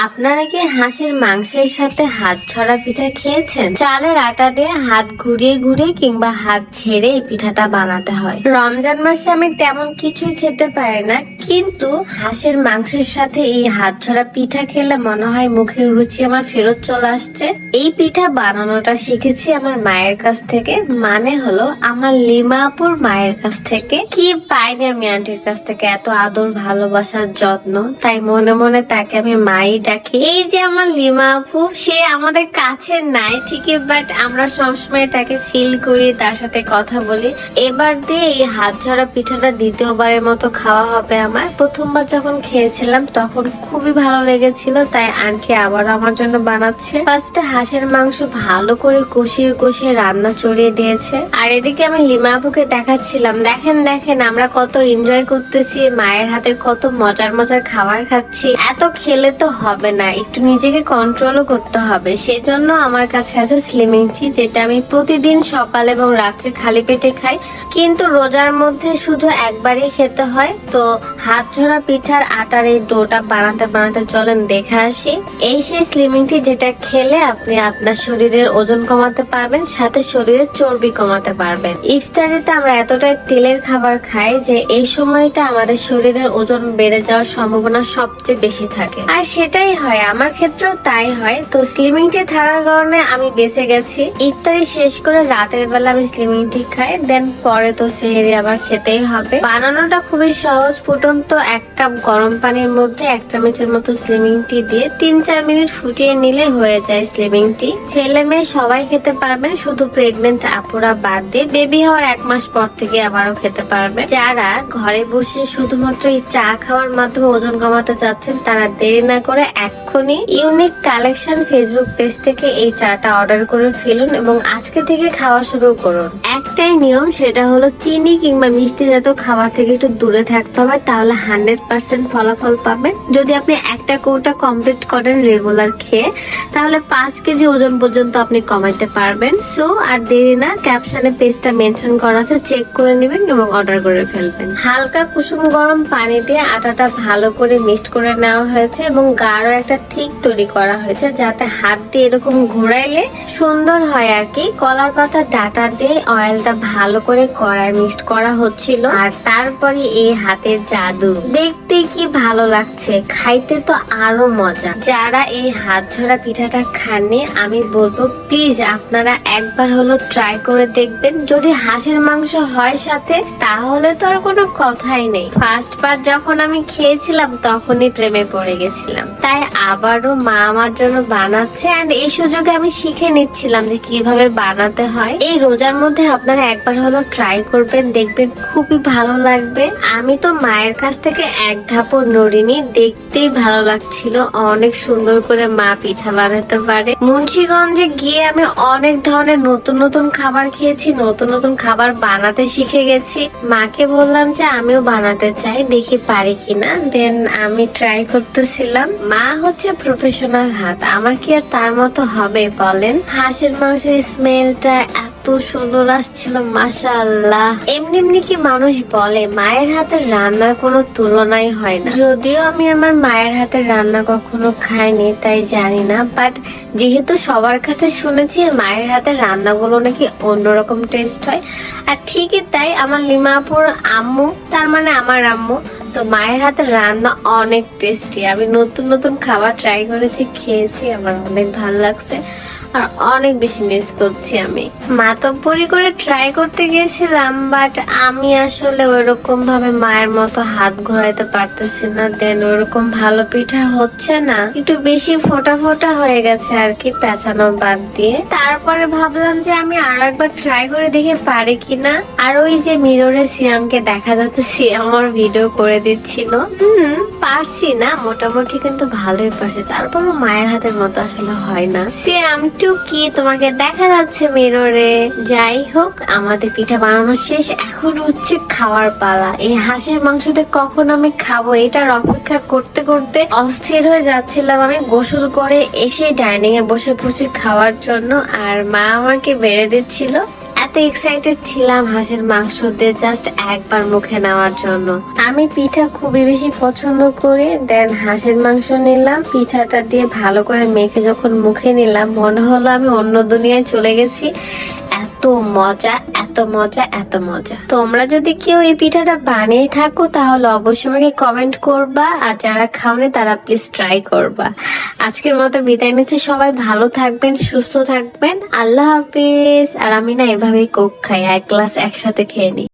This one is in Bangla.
আপনারা কি হাঁসের মাংসের সাথে হাত ছড়া পিঠা খেয়েছেন? চালের আটা দিয়ে হাত ঘুরিয়ে ঘুরিয়ে কিংবা হাত ছেড়ে এই পিঠাটা বানাতে হয়। রমজান মাসে আমি তেমন কিছুই খেতে পারি না, কিন্তু হাঁসের মাংসের সাথে এই হাত ছড়া পিঠা খেলে মনে হয় মুখের রুচি আমার ফেরত চলে আসছে। এই পিঠা বানানোটা শিখেছি আমার মায়ের কাছ থেকে, মানে হলো আমার লিমা আপুর মায়ের কাছ থেকে। কি পাইনি আমি আন্টির কাছ থেকে এত আদর, ভালোবাসার, যত্ন, তাই মনে মনে তাকে আমি মাই ডাকি। এই যে আমার লিমা আপু, সে আমাদের কাছে নাই ঠিকই, বাট আমরা সবসময় তাকে ফিল করি, তার সাথে কথা বলি। এবার দিয়ে এই হাত ঝরা পিঠাটা দ্বিতীয়বারের মতো খাওয়া হবে আমার। প্রথমবার যখন খেয়েছিলাম তখন খুবই ভালো লেগেছিল, তাই আন্টি আবার আমার জন্য বানাচ্ছে। ফার্স্টে হাঁসের মাংস ভালো করে কষিয়ে কষিয়ে রান্না চড়িয়ে দিয়েছে, আর এদিকে আমি লিমা আপুকে দেখাচ্ছিলাম, দেখেন দেখেন আমরা কত এনজয় করতেছি, মায়ের হাতের কত মজার মজার খাবার খাচ্ছি। এত খেলে তো হবে না, একটু নিজেকে কন্ট্রোলও করতে হবে। সেজন্য আমার কাছে আছে স্লিমিং টি, যেটা আমি প্রতিদিন সকাল এবং রাত্রে খালি পেটে খাই, কিন্তু রোজার মধ্যে শুধু একবারই খেতে হয়। তো হাত ঝরা পিঠার আটার এই ডোটা বানাতে বানাতে চলেন দেখে আসি। এই সেই স্লিমিং টি যেটা খেলে আপনি আপনার শরীরের ওজন কমাতে পারবেন, সাথে শরীরের চর্বি কমাতে পারবেন। ইফতারিতে আমরা এতটাই তেলের খাবার খাই যে এই সময়টা আমাদের শরীরের ওজন বেড়ে যাওয়ার সম্ভাবনা সবচেয়ে বেশি থাকে, আর সেটাই হয়, আমার ক্ষেত্রেও তাই হয়। তো স্লিমিং টি থাকার কারণে আমি বেঁচে গেছি। ইফতারি শেষ করে রাতের বেলা আমি স্লিমিং টি খাই, দেন পরে তো সেহেরি আবার খেতেই হবে। বানানোটা খুবই সহজ। ফুটন্ত 1 কাপ গরম পানির মধ্যে 1 চামচের মতো স্লিমিং টি দিয়ে 3-4 মিনিট ফুটিয়ে নিলে হয়ে যায় স্লিমিং টি। ছেলে মেয়ে সবাই খেতে পারবেন, শুধু প্রেগনেন্ট আপুরা বাদ দিয়ে। বেবি হওয়ার 1 মাস পর থেকে আবারও খেতে পারবেন। যারা ঘরে বসে শুধুমাত্র এই চা খাওয়ার মাধ্যমে ওজন কমাতে চাচ্ছেন, তারা দেরি না করে এক্ষুনি ইউনিক কালেকশন ফেসবুক পেজ থেকে এই চাটা অর্ডার করে ফেলুন এবং আজকে থেকে খাওয়া শুরু করুন। একটাই নিয়ম, সেটা হলো চিনি কিংবা মিষ্টি জাতীয় খাবার থেকে একটু দূরে থাকতে হবে, তাহলে 100% ফলাফল পাবেন। যদি আপনি একটা কৌটা কমপ্লিট করেন রেগুলার খেয়ে, তাহলে 5 কেজি ওজন পর্যন্ত আপনি কমাইতে পারবেন। সো আর দেরি না, ক্যাপশনে পেজটা মেনশন করা আছে, চেক করে নেবেন এবং অর্ডার করে ফেলবেন। হালকা কুসুম গরম পানি দিয়ে আটাটা ভালো করে মিক্সড করে নেওয়া হয়েছে এবং গাঢ় একটা থিক তৈরি করা হয়েছে, যাতে হাত দিয়ে এরকম ঘোরাইলে সুন্দর হয় আর কি। কলার পাতা ডাটা দিয়ে অয়েলটা ভালো করে কড়ায় মিক্সড করা হচ্ছিল, আর তারপরে এই হাতের জাদু দেখতে কি ভালো লাগছে, খাইতে তো আরো মজা। যারা এই হাত ঝরা পিঠাটা খাননি, আমি বলবো প্লিজ আপনারা একবার হলো ট্রাই করে দেখবেন। যদি হাঁসের মাংস হয় সাথে, তাহলে তো আর কোনো কথাই নেই। ফার্স্ট বার যখন আমি খেয়েছিলাম তখনই প্রেমে পড়ে গেছিলাম, তাই আবারও মা আমার জন্য বানাচ্ছে, এন্ড এই সুযোগে আমি শিখে নিচ্ছিলাম যে কিভাবে বানাতে হয়। এই রোজার মধ্যে আপনারা একবার হলো ট্রাই করবেন, দেখবেন খুবই ভালো লাগবে। আমি তো মায়ের কাছ থেকে এক ধাপও নড়িনি, দেখতেই ভালো লাগছিল, অনেক সুন্দর করে মা পিঠা বানাতে পারে। মুন্সিগঞ্জে গিয়ে আমি অনেক ধরনের নতুন নতুন খাবার খেয়েছি, নতুন নতুন খাবার বানাতে শিখে গেছি। মাকে বললাম যে আমিও বানাতে চাই, দেখি পারি কিনা। দেন আমি ট্রাই করতেছিলাম। মা হচ্ছে প্রফেশনাল হাত, আমার কি আর তার মতো হবে বলেন? হাঁসের মাংসের স্মেলটা এত সুন্দর আসছিল, মাশাআল্লাহ। এমনি এমনি কি মানুষ বলে মায়ের হাতের রান্নার কোনো তুলনাই হয় না। যদিও আমি আমার মায়ের হাতের রান্না কখনো খাইনি, তাই জানি না, বাট যেহেতু সবার কাছে শুনেছি মায়ের হাতের রান্নাগুলো নাকি অন্যরকম টেস্ট হয়, আর ঠিকই তাই। আমার লিমা আপুর আম্মু, তার মানে আমার আম্মু, তো মায়ের হাতের রান্না অনেক টেস্টি। আমি নতুন নতুন খাবার ট্রাই করেছি, খেয়েছি, আমার অনেক ভালো লাগছে, আর অনেক বেশি মিস করছি। আমি মাতব্বরি করে ট্রাই করতে গিয়েছিলাম, বাট আমি আসলে ওইরকম ভাবে মায়ের মতো হাত ঘোরাইতে পারতেছি না। দেন ওইরকম ভালো পিঠা হচ্ছে না, একটু বেশি ফোটা ফোটা হয়ে গেছে আর কি, পেঁচানো বাদ দিয়ে। তারপরে ভাবলাম যে আমি আর একবার ট্রাই করে দেখে পারি কিনা। আর ওই যে মিররে সিয়ামকে দেখা যাচ্ছে, সিয়াম আমার ভিডিও করে দিচ্ছিল। পারছি না মোটামুটি, কিন্তু ভালোই পারছি। তারপরও মায়ের হাতের মতো আসলে হয় না। সিয়াম কি তোমাকে দেখা যাচ্ছে মিররে? যাই হোক, আমাদের পিঠা বানানো শেষ, এখন হচ্ছে খাওয়ার পালা। এই হাঁসের মাংসতে কখন আমি খাবো এটার অপেক্ষা করতে করতে অস্থির হয়ে যাচ্ছিলাম। আমি গোসল করে এসে ডাইনিং এ বসে বসে খাওয়ার জন্য, আর মা আমাকে বেড়ে দিচ্ছিল। এত এত এক্সাইটেড ছিলাম হাঁসের মাংস দিয়ে জাস্ট একবার মুখে নেওয়ার জন্য। আমি পিঠা খুবই বেশি পছন্দ করি। দেন হাঁসের মাংস নিলাম, পিঠাটা দিয়ে ভালো করে মেখে যখন মুখে নিলাম মনে হলো আমি অন্য দুনিয়ায় চলে গেছি। এত মজা, এত মজা, এত মজা। তোমরা যদি কেউ এই পিঠাটা বানিয়ে থাকো তাহলে অবশ্যই আমাকে কমেন্ট করবা, আর যারা খাওনি তারা প্লিজ ট্রাই করবা। আজকের মতো বিদায় নিচ্ছি, সবাই ভালো থাকবেন, সুস্থ থাকবেন, আল্লাহ হাফিজ। আর আমি না এভাবেই কোক খাই, এক গ্লাস একসাথে খেয়ে নিই।